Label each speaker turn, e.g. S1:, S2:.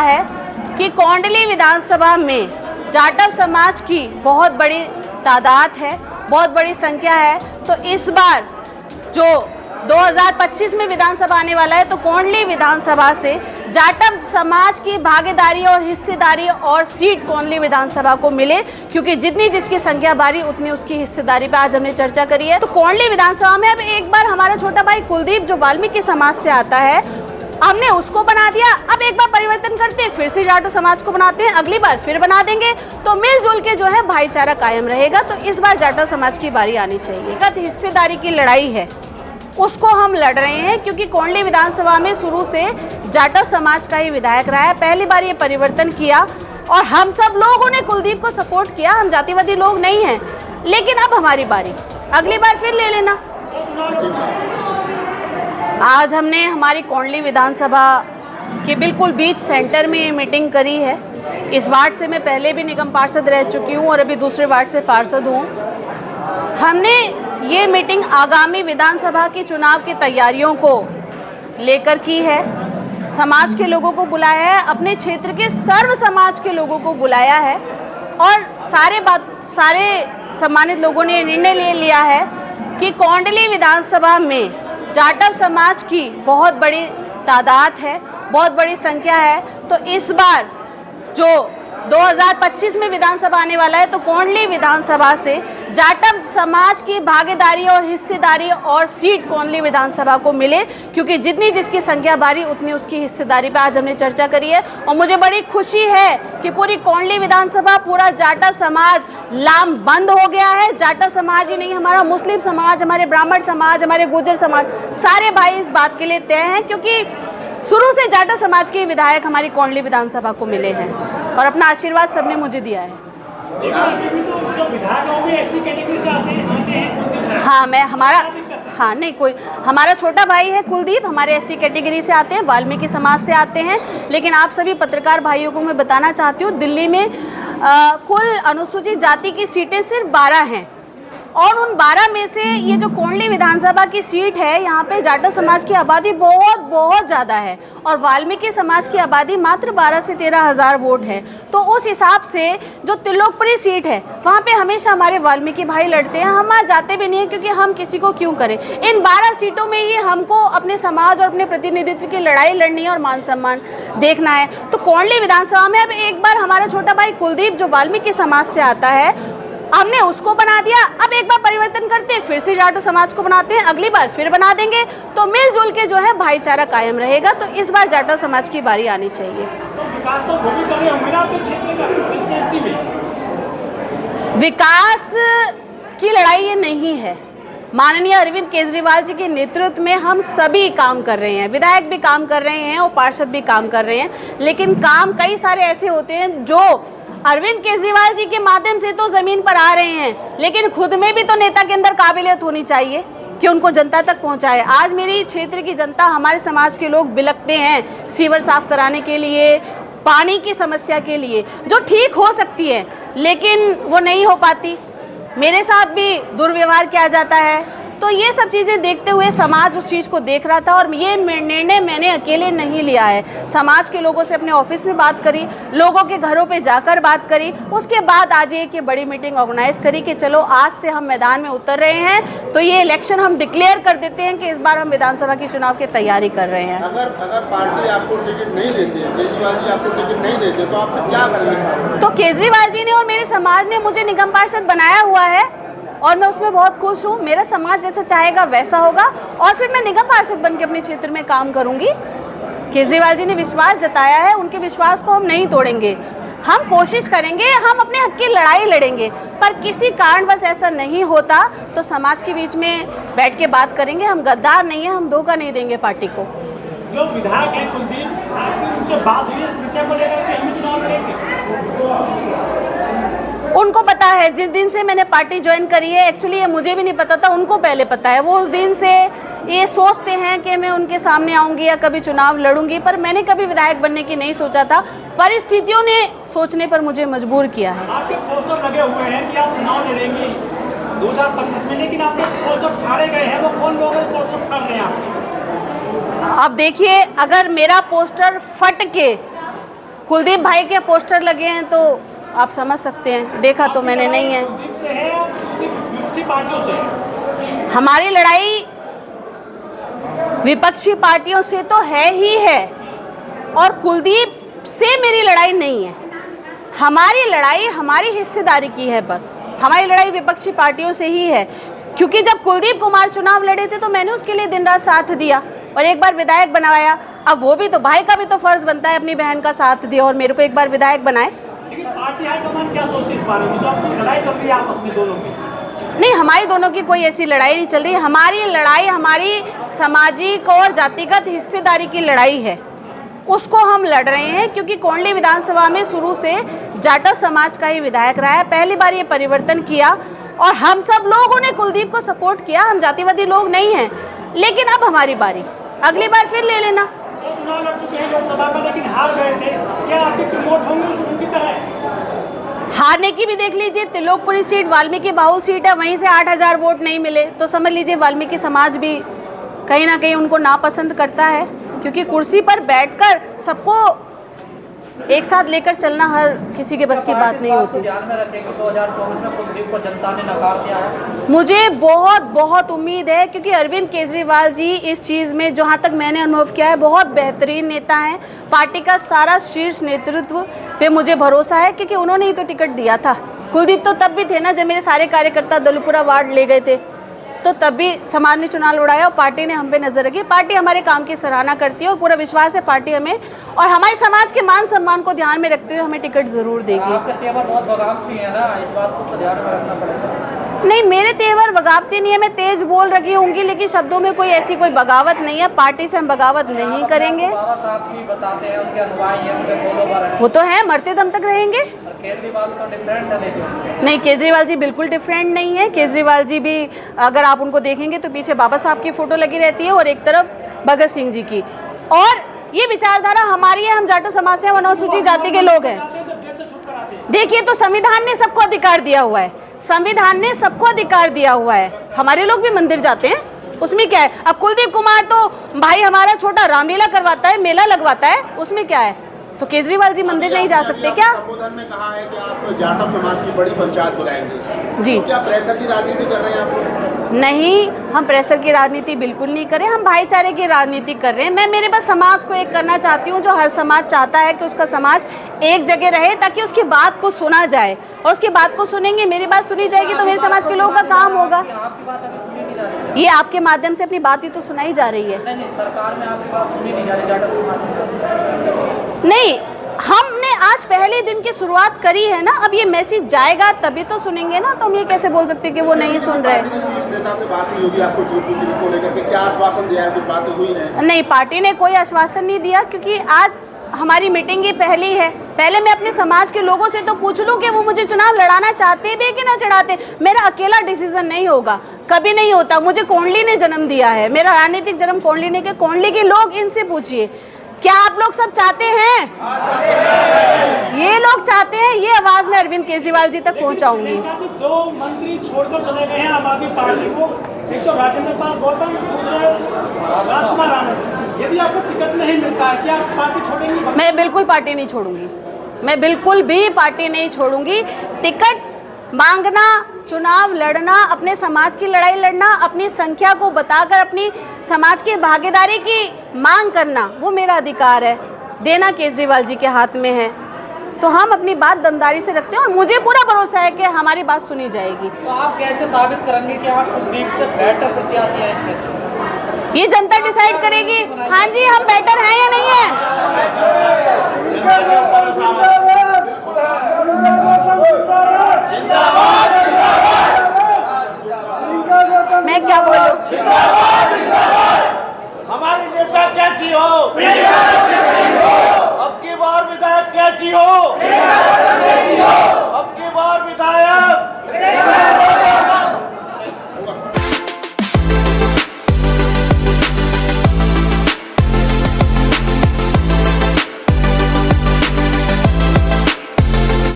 S1: है कि कोंडली विधानसभा में जाटव समाज की बहुत बड़ी तादाद है, बहुत बड़ी संख्या है। तो इस बार जो 2025 में विधानसभा आने वाला है, तो कोंडली विधानसभा से जाटव समाज की भागीदारी और हिस्सेदारी और सीट कोंडली विधानसभा को मिले, क्योंकि जितनी जिसकी संख्या भारी उतनी उसकी हिस्सेदारी पे आज हमने चर्चा करी है। तो कोंडली विधानसभा में अब एक बार हमारा छोटा भाई कुलदीप जो वाल्मीकि समाज से आता है, हमने उसको बना दिया। अब एक बार परिवर्तन करते हैं, फिर से जाटव समाज को बनाते हैं, अगली बार फिर बना देंगे, तो मिलजुल के जो है भाईचारा कायम रहेगा। तो इस बार जाटव समाज की बारी आनी चाहिए। हिस्सेदारी की लड़ाई है, उसको हम लड़ रहे हैं, क्योंकि कोंडली विधानसभा में शुरू से जाटव समाज का ही विधायक रहा है। पहली बार ये परिवर्तन किया और हम सब लोगों ने कुलदीप को सपोर्ट किया। हम जातिवादी लोग नहीं हैं, लेकिन अब हमारी बारी, अगली बार फिर ले लेना। आज हमने हमारी कोंडली विधानसभा के बिल्कुल बीच सेंटर में ये मीटिंग करी है। इस वार्ड से मैं पहले भी निगम पार्षद रह चुकी हूँ और अभी दूसरे वार्ड से पार्षद हूँ। हमने ये मीटिंग आगामी विधानसभा की चुनाव की तैयारियों को लेकर की है। समाज के लोगों को बुलाया है, अपने क्षेत्र के सर्व समाज के लोगों को बुलाया है और सारे सम्मानित लोगों ने निर्णय ले लिया है कि कोंडली विधानसभा में जाटव समाज की बहुत बड़ी तादाद है, बहुत बड़ी संख्या है। तो इस बार जो 2025 में विधानसभा आने वाला है, तो कोंडली विधानसभा से जाटव समाज की भागीदारी और हिस्सेदारी और सीट कोंडली विधानसभा को मिले, क्योंकि जितनी जिसकी संख्या भारी उतनी उसकी हिस्सेदारी पे आज हमने चर्चा करी है। और मुझे बड़ी खुशी है कि पूरी कोंडली विधानसभा, पूरा जाटव समाज लामबंद हो गया है। जाटव समाज ही नहीं, हमारा मुस्लिम समाज, हमारे ब्राह्मण समाज, हमारे गुर्जर समाज, सारे भाई इस बात के लिए तय हैं, क्योंकि शुरू से जाटव समाज के विधायक हमारी कोंडली विधानसभा को मिले हैं और अपना आशीर्वाद सबने मुझे दिया है। हमारा छोटा भाई है कुलदीप, हमारे एससी कैटेगरी से आते हैं, वाल्मीकि समाज से आते हैं। लेकिन आप सभी पत्रकार भाइयों को मैं बताना चाहती हूँ, दिल्ली में कुल अनुसूचित जाति की सीटें सिर्फ 12 हैं और उन 12 में से ये जो कोंडली विधानसभा की सीट है, यहाँ पे जाटव समाज की आबादी बहुत ज़्यादा है और वाल्मीकि समाज की आबादी मात्र 12 से 13 हज़ार वोट है। तो उस हिसाब से जो त्रिलोकपुरी सीट है, वहाँ पे हमेशा हमारे वाल्मीकि भाई लड़ते हैं। हम वहाँ जाते भी नहीं हैं, क्योंकि हम किसी को क्यों करें। इन 12 सीटों में ही हमको अपने समाज और अपने प्रतिनिधित्व की लड़ाई लड़नी है और मान सम्मान देखना है। तो कोंडली विधानसभा में अब एक बार हमारा छोटा भाई कुलदीप जो वाल्मीकि समाज से आता है, हमने उसको बना दिया। अब एक बार परिवर्तन करते हैं, फिर से जाटव समाज को बनाते हैं, अगली बार फिर बना देंगे, तो मिलजुल के जो है भाईचारा कायम रहेगा। तो इस बार जाटव समाज की बारी आनी चाहिए।
S2: तो विकास तो वो भी कर रहे होंगे ना अपने क्षेत्र का, कंस्टिट्यूएंसी में।
S1: विकास की लड़ाई ये नहीं है। माननीय अरविंद केजरीवाल जी के नेतृत्व में हम सभी काम कर रहे हैं, विधायक भी काम कर रहे हैं और पार्षद भी काम कर रहे हैं। लेकिन काम कई सारे ऐसे होते हैं जो अरविंद केजरीवाल जी के माध्यम से तो जमीन पर आ रहे हैं, लेकिन खुद में भी तो नेता के अंदर काबिलियत होनी चाहिए कि उनको जनता तक पहुंचाए। आज मेरी क्षेत्र की जनता, हमारे समाज के लोग बिलखते हैं सीवर साफ कराने के लिए, पानी की समस्या के लिए, जो ठीक हो सकती है लेकिन वो नहीं हो पाती। मेरे साथ भी दुर्व्यवहार किया जाता है। तो ये सब चीज़ें देखते हुए समाज उस चीज़ को देख रहा था और ये निर्णय मैंने अकेले नहीं लिया है। समाज के लोगों से अपने ऑफिस में बात करी, लोगों के घरों पे जाकर बात करी, उसके बाद आज एक ये बड़ी मीटिंग ऑर्गेनाइज करी कि चलो आज से हम मैदान में उतर रहे हैं। तो ये इलेक्शन हम डिक्लेयर कर देते हैं कि इस बार हम विधानसभा की चुनाव की तैयारी कर रहे हैं।
S3: अगर पार्टी आपको टिकट नहीं देती है, केजरीवाल जी आपको टिकट नहीं देते, तो आप क्या करेंगे?
S1: तो केजरीवाल जी ने और मेरे समाज ने मुझे निगम पार्षद बनाया हुआ है और मैं उसमें बहुत खुश हूँ। मेरा समाज जैसा चाहेगा वैसा होगा और फिर मैं निगम पार्षद बन के अपने क्षेत्र में काम करूँगी। केजरीवाल जी ने विश्वास जताया है, उनके विश्वास को हम नहीं तोड़ेंगे। हम कोशिश करेंगे, हम अपने हक की लड़ाई लड़ेंगे, पर किसी कारणवश ऐसा नहीं होता तो समाज के बीच में बैठ के बात करेंगे। हम गद्दार नहीं है, हम धोखा नहीं देंगे पार्टी को।
S2: जो विधायक है कुलदीप, आपकी उनसे बात हुई है इस विषय को लेकर के हम चुनाव लड़ेंगे?
S1: उनको पता है, जिस दिन से मैंने पार्टी ज्वाइन करी है, एक्चुअली ये मुझे भी नहीं पता था, उनको पहले पता है। वो उस दिन से ये सोचते हैं कि मैं उनके सामने आऊंगी या कभी चुनाव लड़ूंगी, पर मैंने कभी विधायक बनने की नहीं सोचा था। परिस्थितियों ने सोचने पर मुझे मजबूर किया है।
S2: आपके पोस्टर लगे हुए हैं कि आप चुनाव लड़ेंगे 2025 में, लेकिन आपके पोस्टर फाड़े गए हैं, वो कौन लोग पोस्टर फाड़ रहे हैं आपके?
S1: अब देखिए, अगर मेरा पोस्टर फट के कुलदीप भाई के पोस्टर लगे हैं तो आप समझ सकते हैं, देखा तो मैंने नहीं है।
S2: कुलदीप से है या दूसरी विपक्षी पार्टियों से है?
S1: हमारी लड़ाई विपक्षी पार्टियों से तो है ही है, और कुलदीप से मेरी लड़ाई नहीं है। हमारी लड़ाई हमारी हिस्सेदारी की है बस। हमारी लड़ाई विपक्षी पार्टियों से ही है, क्योंकि जब कुलदीप कुमार चुनाव लड़े थे तो मैंने उसके लिए दिन रात साथ दिया और एक बार विधायक बनवाया। अब वो भी तो, भाई का भी तो फर्ज बनता है अपनी बहन का साथ दिया और मेरे को एक बार विधायक बनाए।
S2: लेकिन पार्टी हाईकमान क्या सोचती है इस बारे में, जो आपकी लड़ाई चल रही है आपस में दोनों की?
S1: नहीं, हमारी दोनों की कोई ऐसी लड़ाई नहीं चल रही। हमारी लड़ाई हमारी सामाजिक और जातिगत हिस्सेदारी की लड़ाई है, उसको हम लड़ रहे हैं। क्योंकि कोंडली विधानसभा में शुरू से जाटा समाज का ही विधायक रहा है। पहली बार ये परिवर्तन किया और हम सब लोगों ने कुलदीप को सपोर्ट किया। हम जातिवादी लोग नहीं हैं, लेकिन अब हमारी बारी, अगली बार फिर ले लेना।
S2: तो चुनाव लड़ चुके हैं लोकसभा का, लेकिन हार गए थे, क्या आप भी प्रमोट होंगे उनकी तरह?
S1: हारने की भी देख लीजिए, त्रिलोकपुरी सीट वाल्मीकि बाहुल सीट है, वहीं से 8000 वोट नहीं मिले, तो समझ लीजिए वाल्मीकि समाज भी कहीं ना कहीं उनको नापसंद करता है। क्योंकि कुर्सी पर बैठकर सबको एक साथ लेकर चलना हर किसी के बस की बात नहीं होती।
S4: ध्यान में रखेंगे 2024 में कुलदीप को जनता ने नकार दिया है।
S1: मुझे बहुत बहुत उम्मीद है, क्योंकि अरविंद केजरीवाल जी इस चीज़ में, जहाँ तक मैंने अनुभव किया है, बहुत बेहतरीन नेता हैं। पार्टी का सारा शीर्ष नेतृत्व पे मुझे भरोसा है, क्योंकि उन्होंने ही तो टिकट दिया था। कुलदीप तो तब भी थे ना जब मेरे सारे कार्यकर्ता दलपुरा वार्ड ले गए थे, तो तब भी समाज ने चुनाव लड़ाया और पार्टी ने हम पे नजर रखी। पार्टी हमारे काम की सराहना करती है और पूरा विश्वास है पार्टी हमें और हमारे समाज के मान सम्मान को ध्यान में रखते हुए हमें टिकट जरूर देगी।
S4: आपके तेवर बहुत बगावती है ना, इस बात को तो ध्यान में रखना पड़ेगा।
S1: नहीं, मेरे तेवर बगावती नहीं है, मैं तेज बोल रही होंगी, लेकिन शब्दों में कोई ऐसी कोई बगावत नहीं है। पार्टी से हम बगावत नहीं करेंगे।
S4: बाबा साहब भी बताते हैं, उनके अनुयायी हैं, उनके फॉलोवर हैं।
S1: वो तो है, मरते दम तक रहेंगे।
S4: और केजरीवाल तो डिफरेंट है, लेकिन
S1: नहीं, केजरीवाल जी बिल्कुल डिफरेंट नहीं है। केजरीवाल जी भी, अगर आप उनको देखेंगे तो पीछे बाबा साहब की फोटो लगी रहती है और एक तरफ भगत सिंह जी की। और ये विचारधारा हमारी है, हम जाटो समाज से, अनुसूचित जाति के लोग हैं। देखिए, तो संविधान ने सबको अधिकार दिया हुआ है, संविधान ने सबको अधिकार दिया हुआ है। हमारे लोग भी मंदिर जाते हैं, उसमें क्या है? अब कुलदीप कुमार तो भाई हमारा छोटा रामलीला करवाता है, मेला लगवाता है, उसमें क्या है? तो केजरीवाल जी मंदिर नहीं जा सकते क्या?
S3: संबोधन में कहा है कि आप जाटव समाज की बड़ी पंचायत बुलाएंगे
S1: जी।
S3: तो क्या प्रेशर की राजनीति कर रहे हैं आप?
S1: नहीं, हम प्रेशर की राजनीति बिल्कुल नहीं कर रहे, हम भाईचारे की राजनीति कर रहे हैं। मैं मेरे बस समाज को एक करना चाहती हूँ, जो हर समाज चाहता है कि उसका समाज एक जगह रहे, ताकि उसकी बात को सुना जाए। और उसकी बात को सुनेंगे, मेरी बात सुनी जाएगी, तो मेरे समाज के लोगों का काम होगा।
S4: आपकी बात अभी सुनी नहीं जा रही।
S1: ये आपके माध्यम से अपनी बात ही तो सुनाई जा रही है।
S4: नहीं, सरकार में आपकी बात सुनी नहीं जा रही, जाटव समाज में।
S1: नहीं, हमने आज पहले दिन की शुरुआत करी है ना, अब ये मैसेज जाएगा तभी तो सुनेंगे ना। तो हम ये कैसे बोल सकते कि वो नहीं सुन रहे?
S3: पार्टी के शीर्ष नेता से बात हुई होगी आपको ड्यूटी को लेकर के, क्या आश्वासन दिया है, कुछ बातें हुई हैं?
S1: नहीं, पार्टी ने कोई आश्वासन नहीं दिया, क्योंकि आज हमारी मीटिंग ही पहली है। पहले मैं अपने समाज के लोगों से तो पूछ लूं कि वो मुझे चुनाव लड़ाना चाहते भी कि ना चढ़ाते। मेरा अकेला डिसीजन नहीं होगा, कभी नहीं होता। मुझे कोंडली ने जन्म दिया है, मेरा राजनीतिक जन्म कोंडली ने किया। कोंडली के लोग, इनसे पूछिए, क्या आप लोग सब चाहते हैं? ये लोग चाहते हैं। ये आवाज मैं अरविंद केजरीवाल जी तक पहुंचाऊंगी।
S2: प्रियंका जी, 2 मंत्री छोड़कर चले गए हैं आम आदमी पार्टी को, एक तो राजेंद्र पाल गौतम, दूसरे राजकुमार आनंद। यदि आपको टिकट नहीं मिलता है, क्या आप पार्टी छोड़ेंगी?
S1: मैं बिल्कुल पार्टी नहीं छोड़ूंगी, मैं बिल्कुल भी पार्टी नहीं छोड़ूंगी। टिकट मांगना, चुनाव लड़ना, अपने समाज की लड़ाई लड़ना, अपनी संख्या को बताकर अपनी समाज की भागीदारी की मांग करना, वो मेरा अधिकार है। देना केजरीवाल जी के हाथ में है। तो हम अपनी बात दमदारी से रखते हैं और मुझे पूरा भरोसा है कि हमारी बात सुनी जाएगी।
S4: तो आप कैसे साबित करेंगे कि आप कुलदीप से बेटर प्रत्याशी हैं इस क्षेत्र में?
S1: ये जनता डिसाइड करेगी। हाँ जी, हम बेटर हैं या नहीं है? मैं क्या बोल